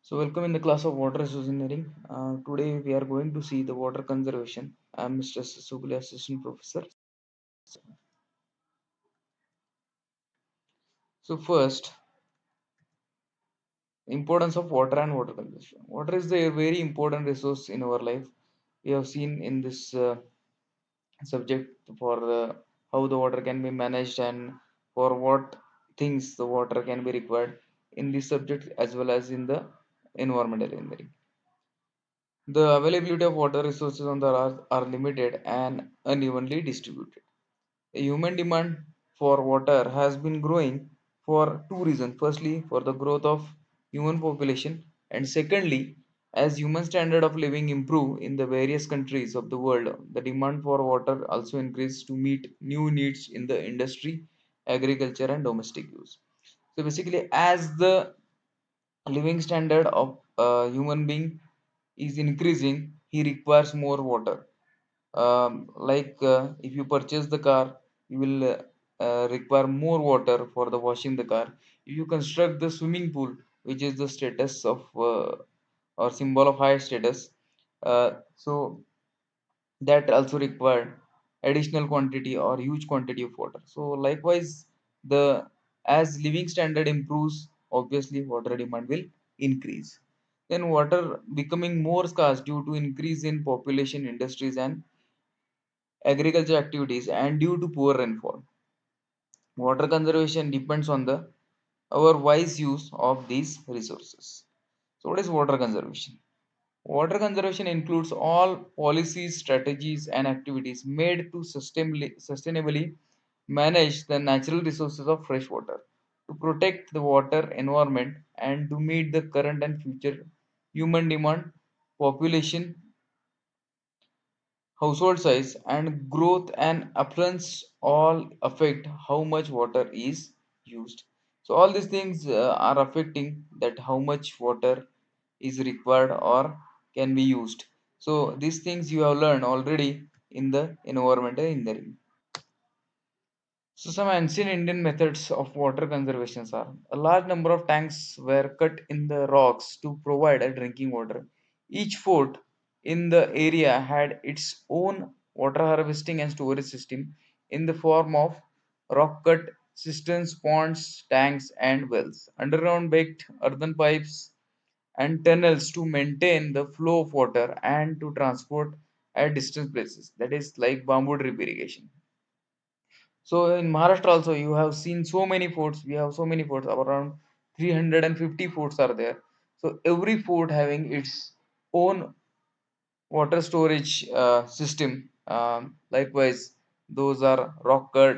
So, welcome in the class of water resource engineering. Today, we are going to see the water conservation. I'm Mr. Sugli, assistant professor. So, first, importance of water and water conservation. Water is the very important resource in our life. We have seen in this subject for how the water can be managed and for what things the water can be required in this subject as well as in the environmental engineering. The availability of water resources on the earth are limited and unevenly distributed. The human demand for water has been growing for two reasons. Firstly, for the growth of human population, and secondly, as human standard of living improve in the various countries of the world, the demand for water also increases to meet new needs in the industry, agriculture, and domestic use. So basically, as the living standard of a human being is increasing, he requires more water. If you purchase the car, you will require more water for the washing the car. If you construct the swimming pool, which is the status of or symbol of high status, so that also required additional quantity or huge quantity of water. So likewise, the as living standard improves, obviously water demand will increase. Then water becoming more scarce due to increase in population, industries, and agriculture activities, and due to poor rainfall. Water conservation depends on the our wise use of these resources. So, what is water conservation? Water conservation includes all policies, strategies, and activities made to sustainably manage the natural resources of fresh water, to protect the water environment, and to meet the current and future human demand, population, household size, and growth and affluence all affect how much water is used. So all these things are affecting that how much water is required or can be used. So these things you have learned already in the environmental engineering. So some ancient Indian methods of water conservation are a large number of tanks were cut in the rocks to provide a drinking water. Each fort in the area had its own water harvesting and storage system in the form of rock cut cisterns, ponds, tanks, and wells. Underground baked earthen pipes and tunnels to maintain the flow of water and to transport at distant places. That is like bamboo drip irrigation. So in Maharashtra also you have seen so many forts. We have so many forts. Around 350 forts are there. So every fort having its own water storage system. Likewise, those are rock cut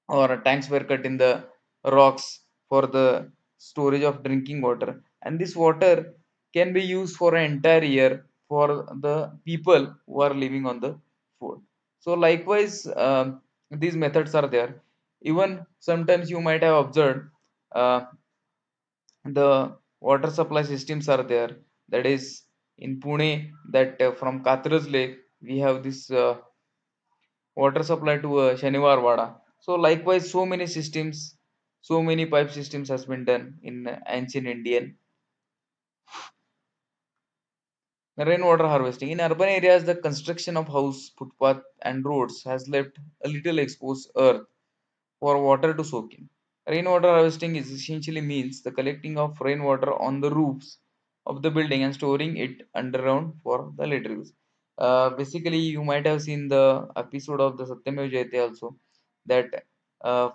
or tanks were cut in the rocks for the storage of drinking water, and this water can be used for an entire year for the people who are living on the food. So likewise, these methods are there. Even sometimes you might have observed uh, the water supply systems are there. That is in Pune, that from Katras Lake we have this water supply to Shaniwar Wada. So likewise, so many systems, so many pipe systems has been done in ancient Indian. Rainwater harvesting in urban areas, the construction of house, footpath, and roads has left a little exposed earth for water to soak in. Rainwater harvesting is essentially means the collecting of rainwater on the roofs of the building and storing it underground for the later use. Basically, you might have seen the episode of the Satyamev Jayate also, that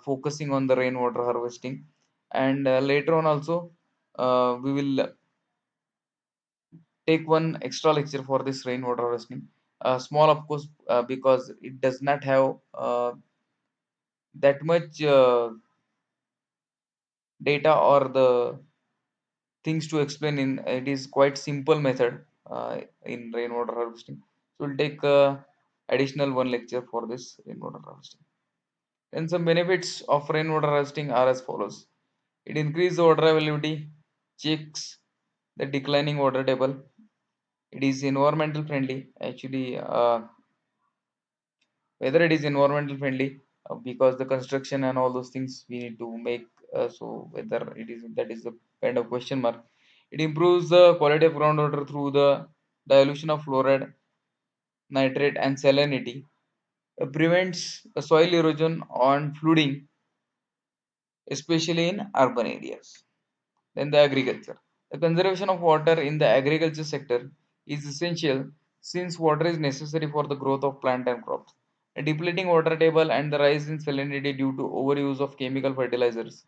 focusing on the rainwater harvesting, and later on also we will take one extra lecture for this rainwater harvesting. Small, of course, because it does not have that much data or the things to explain in it is quite simple method in rainwater harvesting. So we'll take additional one lecture for this rainwater harvesting. Then some benefits of rainwater harvesting are as follows. It increases the water availability, checks the declining water table. It is environmental friendly. Actually, whether it is environmental friendly, because the construction and all those things we need to make, so whether it is, that is the kind of question mark. It improves the quality of groundwater through the dilution of fluoride, nitrate, and salinity. Prevents soil erosion and flooding, especially in urban areas. Then the agriculture. The conservation of water in the agriculture sector is essential since water is necessary for the growth of plant and crops. A depleting water table and the rise in salinity due to overuse of chemical fertilizers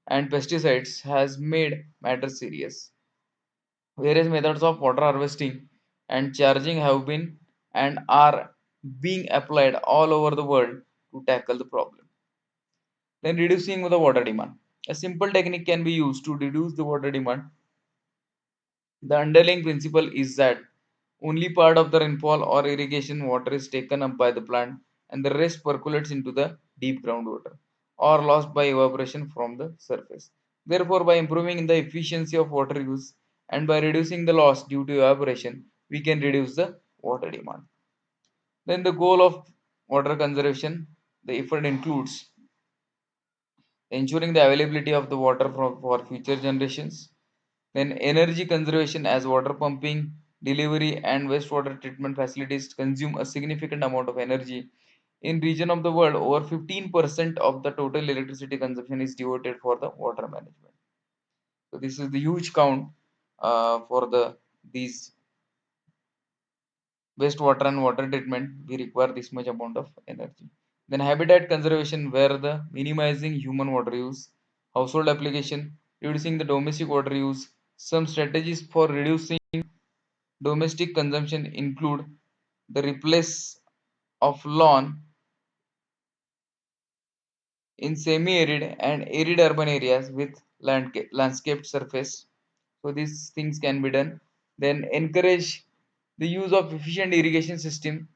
and pesticides has made matters serious. Various methods of water harvesting and charging have been and are being applied all over the world to tackle the problem. Then reducing the water demand. A simple technique can be used to reduce the water demand. The underlying principle is that only part of the rainfall or irrigation water is taken up by the plant and the rest percolates into the deep groundwater or lost by evaporation from the surface. Therefore, by improving the efficiency of water use and by reducing the loss due to evaporation, we can reduce the water demand. Then the goal of water conservation, the effort includes ensuring the availability of the water for future generations, then energy conservation as water pumping, delivery and wastewater treatment facilities consume a significant amount of energy. In region of the world, over 15% of the total electricity consumption is devoted for the water management. So this is the huge count for the these wastewater and water treatment. We require this much amount of energy. Then habitat conservation, where the minimizing human water use, household application, reducing the domestic water use. Some strategies for reducing domestic consumption include the replace of lawn in semi-arid and arid urban areas with landscaped surface. So these things can be done. Then encourage the use of efficient irrigation system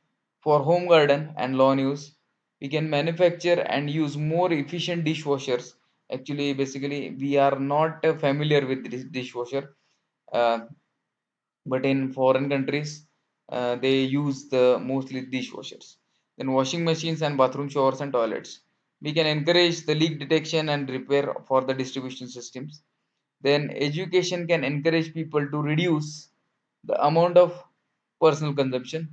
for home garden and lawn use. We can manufacture and use more efficient dishwashers. Actually, basically, we are not familiar with this dishwasher. Uh, but in foreign countries they use the mostly dishwashers. Then washing machines and bathroom showers and toilets, we can encourage the leak detection and repair for the distribution systems. Then education can encourage people to reduce the amount of personal consumption.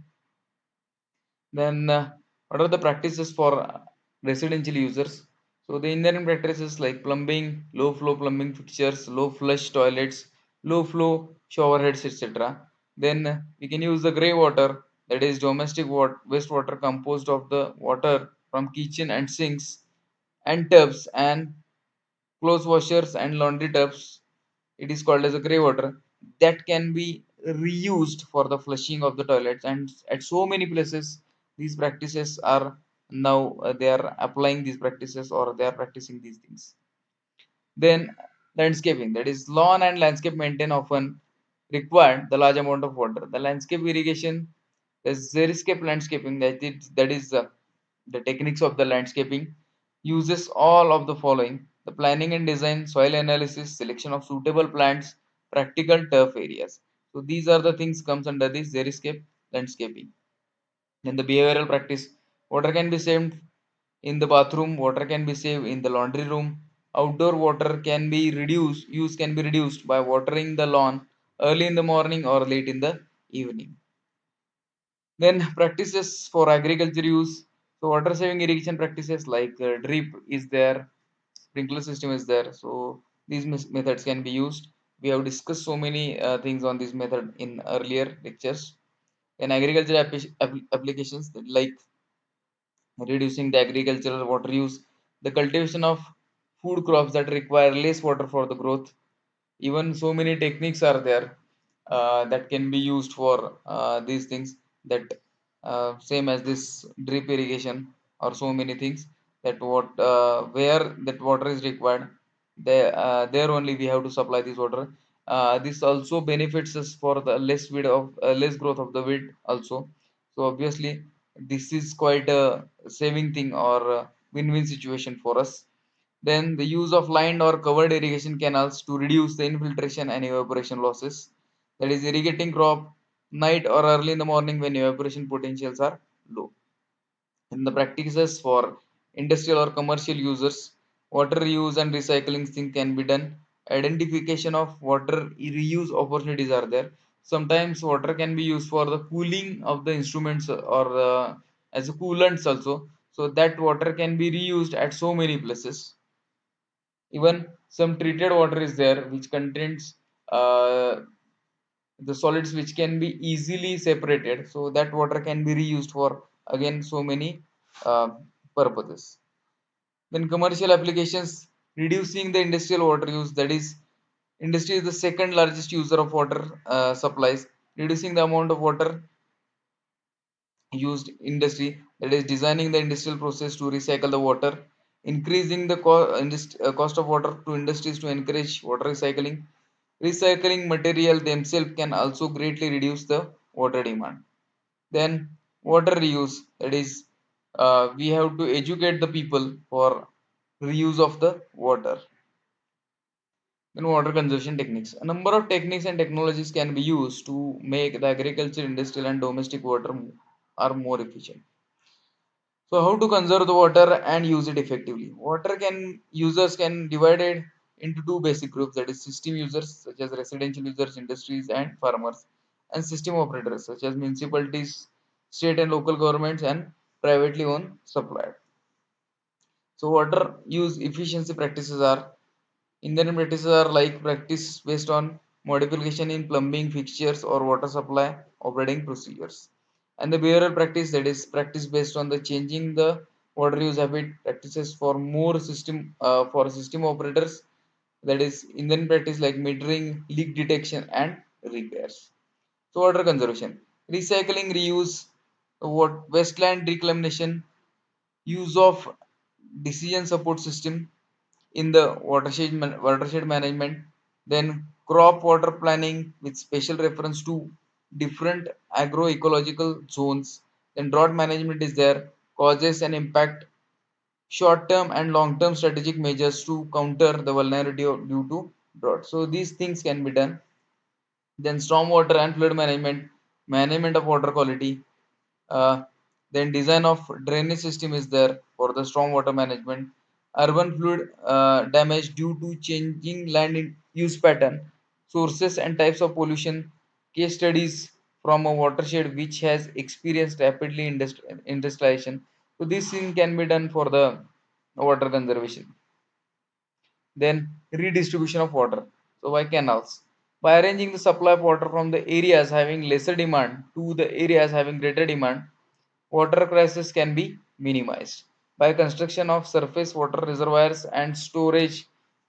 Then, what are the practices for residential users? So, the inherent practices like plumbing, low flow plumbing fixtures, low flush toilets, low flow shower heads, etc. Then we can use the grey water, that is domestic wastewater composed of the water from kitchen and sinks and tubs and clothes washers and laundry tubs. It is called as a grey water that can be reused for the flushing of the toilets. And at so many places, these practices are now they are applying these practices or they are practicing these things. Then landscaping, that is lawn and landscape maintain often require the large amount of water. The landscape irrigation, the xeriscape landscaping, that is the techniques of the landscaping uses all of the following: the planning and design, soil analysis, selection of suitable plants, practical turf areas. So these are the things comes under this xeriscape landscaping. Then the behavioral practice, water can be saved in the bathroom, water can be saved in the laundry room. Outdoor water can be reduced, use can be reduced by watering the lawn early in the morning or late in the evening. Then practices for agriculture use. So water saving irrigation practices like drip is there, sprinkler system is there. So these methods can be used. We have discussed so many things on this method in earlier lectures. Then agriculture applications like reducing the agricultural water use, the cultivation of food crops that require less water for the growth. Even so many techniques are there that can be used for these things, that same as this drip irrigation or so many things, that what where that water is required, there only we have to supply this water. This also benefits us for the less width of less growth of the wind also. So obviously this is quite a saving thing or a win-win situation for us. Then the use of lined or covered irrigation canals to reduce the infiltration and evaporation losses. That is irrigating crop night or early in the morning when evaporation potentials are low. In the practices for industrial or commercial users, water reuse and recycling thing can be done. Identification of water reuse opportunities are there. Sometimes water can be used for the cooling of the instruments or as a coolants also. So that water can be reused at so many places. Even some treated water is there which contains uh, the solids which can be easily separated. So that water can be reused for again so many uh, purposes. Then commercial applications, reducing the industrial water use. That is, industry is the second largest user of water supplies. Reducing the amount of water used industry, that is designing the industrial process to recycle the water, increasing the cost of water to industries to encourage water recycling. Recycling material themselves can also greatly reduce the water demand. Then water reuse, that is, we have to educate the people for reuse of the water. Then water conservation techniques, a number of techniques and technologies can be used to make the agriculture, industrial and domestic water are more efficient. So how to conserve the water and use it effectively? Water can users can divide it into two basic groups, that is system users such as residential users, industries and farmers, and system operators such as municipalities, state and local governments and privately owned suppliers. So water use efficiency practices are, Indian practices are like practice based on modification in plumbing fixtures or water supply operating procedures. And the behavioral practice, that is practice based on the changing the water use habit practices for more system for system operators, that is Indian practice like metering, leak detection and repairs. So water conservation, recycling, reuse, what wasteland reclamation, use of decision support system in the watershed management, then crop water planning with special reference to different agroecological zones, then drought management is there, causes and impact, short term and long term strategic measures to counter the vulnerability due to drought. So these things can be done. Then stormwater and flood management, management of water quality, uh, then design of drainage system is there for the stormwater management, urban fluid damage due to changing land use pattern, sources and types of pollution, case studies from a watershed which has experienced rapidly industrialization. So this thing can be done for the water conservation. Then redistribution of water. So by canals. By arranging the supply of water from the areas having lesser demand to the areas having greater demand, water crisis can be minimized. By construction of surface water reservoirs and storage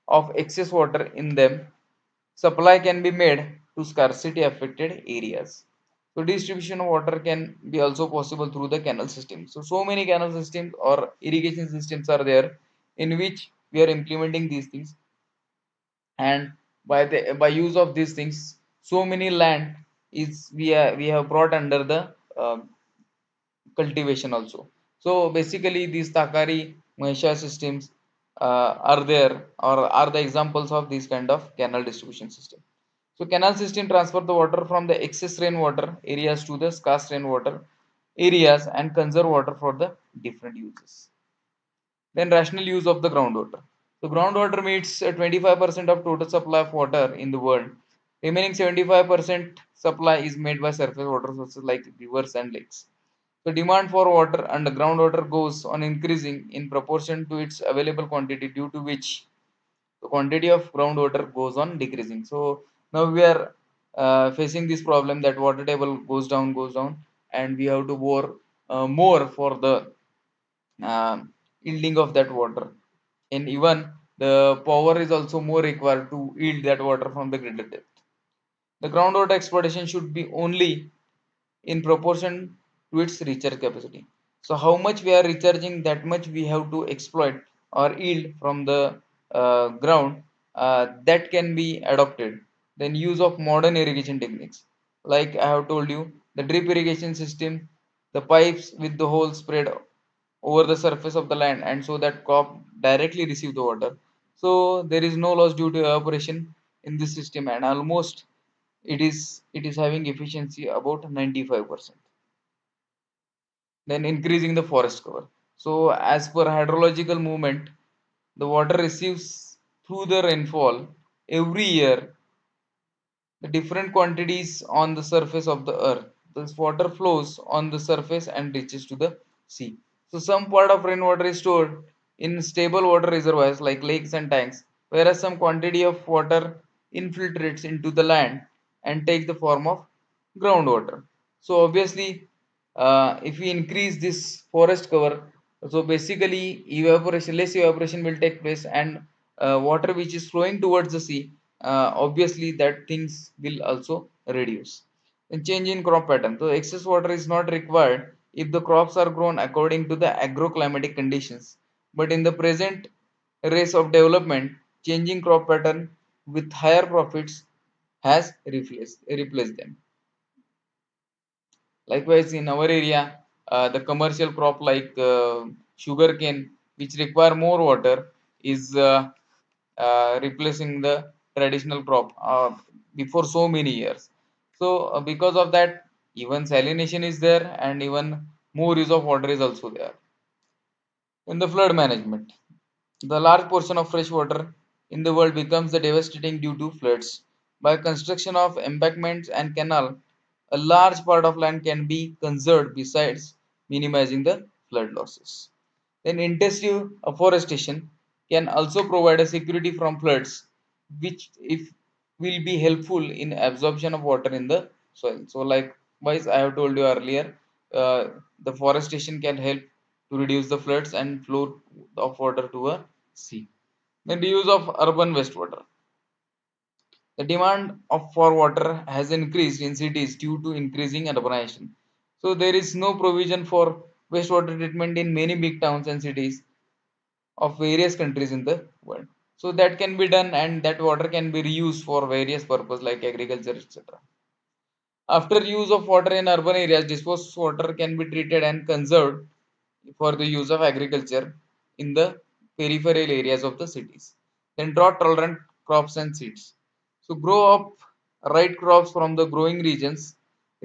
of excess water in them, supply can be made to scarcity affected areas. So distribution of water can be also possible through the canal system. So many canal systems or irrigation systems are there in which we are implementing these things, and by use of these things, so many land is we have brought under the cultivation also. So basically these takari mahisha systems are there or are the examples of these kind of canal distribution system. So canal system transfer the water from the excess rainwater areas to the scarce rainwater areas and conserve water for the different uses. Then rational use of the groundwater. So groundwater meets 25% of total supply of water in the world. Remaining 75% supply is made by surface water sources like rivers and lakes. The demand for water and groundwater goes on increasing in proportion to its available quantity, due to which the quantity of groundwater goes on decreasing. So now we are facing this problem that water table goes down, and we have to bore more for the yielding of that water. And even the power is also more required to yield that water from the greater depth. The groundwater exploitation should be only in proportion to its recharge capacity. So how much we are recharging, that much we have to exploit or yield from the ground. That can be adopted. Then use of modern irrigation techniques, like I have told you, the drip irrigation system, the pipes with the hole spread over the surface of the land, and so that crop directly receive the water. So there is no loss due to evaporation in this system, and almost it is having efficiency about 95%. Then increasing the forest cover. So as per hydrological movement, the water receives through the rainfall, every year the different quantities on the surface of the earth. This water flows on the surface and reaches to the sea. So some part of rainwater is stored in stable water reservoirs like lakes and tanks, whereas some quantity of water infiltrates into the land and take the form of groundwater. So obviously, if we increase this forest cover, so basically evaporation, less evaporation will take place, and water which is flowing towards the sea, obviously that things will also reduce. And change in crop pattern. So excess water is not required if the crops are grown according to the agroclimatic conditions. But in the present race of development, changing crop pattern with higher profits has replaced them. Likewise, in our area, the commercial crop like sugarcane, which require more water, is replacing the traditional crop before so many years. So, because of that, even salination is there, and even more use of water is also there. In the flood management, the large portion of fresh water in the world becomes the devastating due to floods. By construction of embankments and canal, a large part of land can be conserved besides minimizing the flood losses. Then intensive afforestation can also provide a security from floods, which if will be helpful in absorption of water in the soil. So likewise, I have told you earlier, the forestation can help to reduce the floods and flow of water to a sea. Then the use of urban wastewater. The demand for water has increased in cities due to increasing urbanization. So there is no provision for wastewater treatment in many big towns and cities of various countries in the world. So that can be done, and that water can be reused for various purposes like agriculture, etc. After use of water in urban areas, disposed water can be treated and conserved for the use of agriculture in the peripheral areas of the cities. Then drought tolerant crops and seeds. So grow up right crops from the growing regions.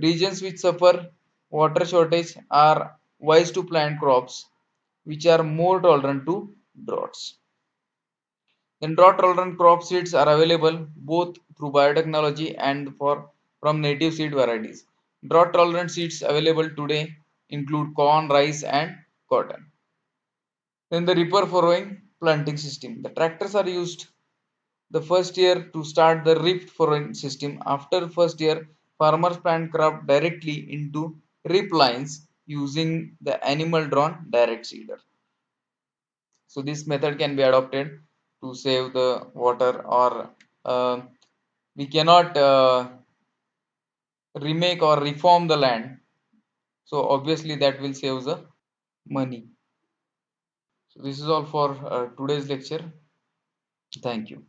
Regions which suffer water shortage are wise to plant crops which are more tolerant to droughts. Then drought tolerant crop seeds are available both through biotechnology and for from native seed varieties. Drought tolerant seeds available today include corn, rice, and cotton. Then the reaper furrowing planting system. The tractors are used the first year to start the reap furrowing system. After first year, farmers plant crop directly into reap lines using the animal drawn direct seeder. So this method can be adopted to save the water, or uh, we cannot remake or reform the land. So obviously that will save the money. So this is all for today's lecture. Thank you.